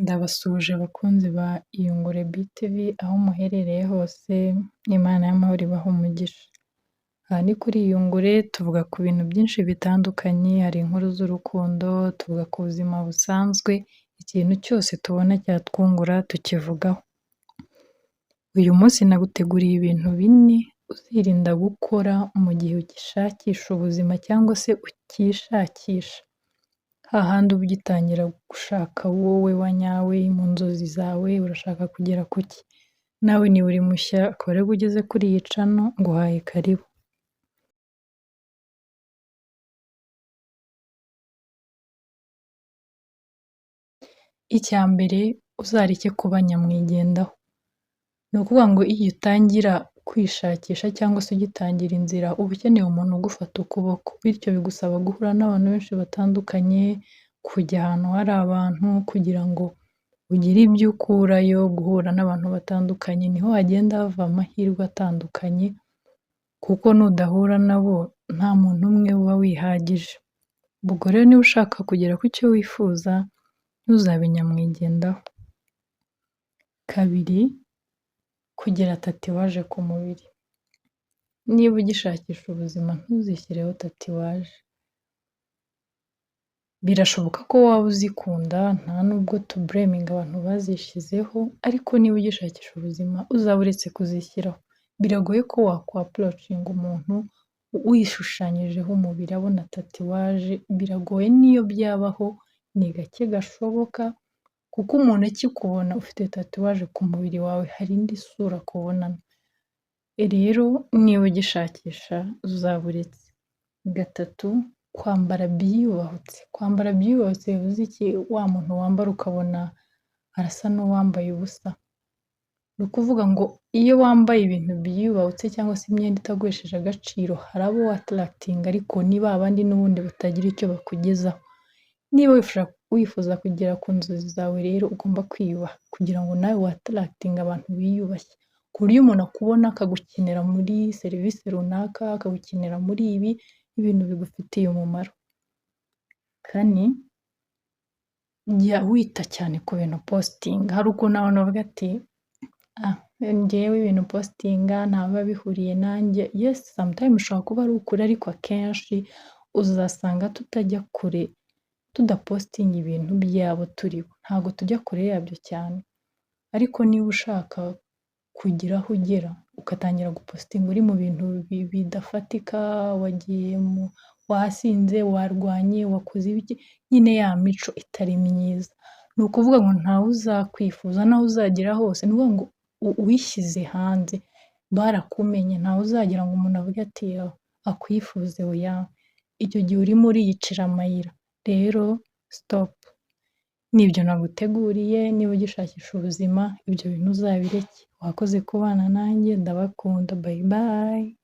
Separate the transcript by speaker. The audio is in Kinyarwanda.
Speaker 1: Ndabasuhuje abakunzi ba Iyungure BTV aho muherereye hose, Imana y'amahoro ibahe umugisha. Aha ni kuri Iyungure tuvuga ku bintu byinshi bitandukanye, hari inkuru z'urukundo, tuvuga ku buzima busanzwe, ikintu cyose tubona cyatwungura tukivugaho. Uyu munsi naguteguriye ibintu bine uzirinda gukora mu gihe ugishakisha ubuzima cyangwa se ukishakisha. Hahandi uba ugitangira gushaka wowe wa nyawe mu nzozi zawe, urashaka kugera ku ki? Nawe niba uri mushya akaba aribwo ugeze kuri iyi cano, nguhaye karibu. Icya mbere uzareke kuba nyamwigendaho. Ni ukuvuga ngo iyo utangira kwishakisha cyangwa se ugitangira inzira, uba ukeneye umuntu ugufata ukuboko, bityo bigusaba guhura n'abantu benshi batandukanye, kujya ahantu hari abantu kugira ngo ugire ibyo ukurayo, guhura n'abantu batandukanye, niho hagenda hava amahirwe atandukanye, kuko nudahura nabo nta muntu umwe uba wihagije. Ubwo rero niba ushaka kugera ku cyo wifuza, ntuzabe nyamwigendaho. Kabiri, kugira tatuwaje ku mubiri. Niba ugishakisha ubuzima ntuzishyireho tatuwaje. Birashoboka ko waba uzikunda, nta nubwo tubureminga abantu bazishyizeho, ariko niba ugishakisha ubuzima uzaba uretse kuzishyiraho. Biragoye ko wakwapurocinga umuntu wishushanyirijeho umubiri abona tatuwaje, biragoye n'iyo byabaho ni gake gashoboka, kuko umuntu akikubona ufite tatuwaje ku mubiri wawe hari indi sura akubonana. Rero niba ugishakisha uzaba uretse. Gatatu, kwambara byiyubahutse. Kwambara byiyubahutse bivuze iki? Wa muntu wambara ukabona arasa n'uwambaye ubusa. Ni ukuvuga ngo iyo wambaye ibintu byiyubahutse cyangwa se imyenda itaguhesheje agaciro, hari abo watarakitinga ariko ni ba bandi n'ubundi batagira icyo bakugezaho. Niba wifuza kugera ku nzozi zawe rero ugomba kwiyubaha kugira ngo nawe watarakitinga abantu biyubashye, ku buryo umuntu akubona akagukenera muri serivisi runaka, akagukenera muri ibi, ibintu bigufitiye umumaro. Kane, jya wita cyane ku bintu positinga. Hari ukuntu abantu bavuga ati njyewe ibintu positinga ntabwo biba bihuriye nanjye. Yes, sometimes ushobora kuba ari ukuri, ariko akenshi uzasanga tutajya kure, tudapositinga ibintu byabo turiho. Ntabwo tujya kure yabyo cyane. Ariko niba ushaka kugira aho ugera, ugatangira gupositinga uri mu bintu bidafatika, wasinze, warwanye, wakoze ibiki, nyine ya mico itari myiza. Ni ukuvuga ngo ntawe uzakwifuza, naho uzagera hose, ni ukuvuga ngo wishyize hanze, barakumenye, ntawe uzagira ngo umuntu avuge ati akwifuze oya. Icyo gihe urimo uriyicira amayira. Rero sitopu. Nibyo naguteguriye, niba ugishakisha ubuzima, ibyo bintu uzabireke. Wakoze kubana nanjye, ndabakunda, bayi bayi.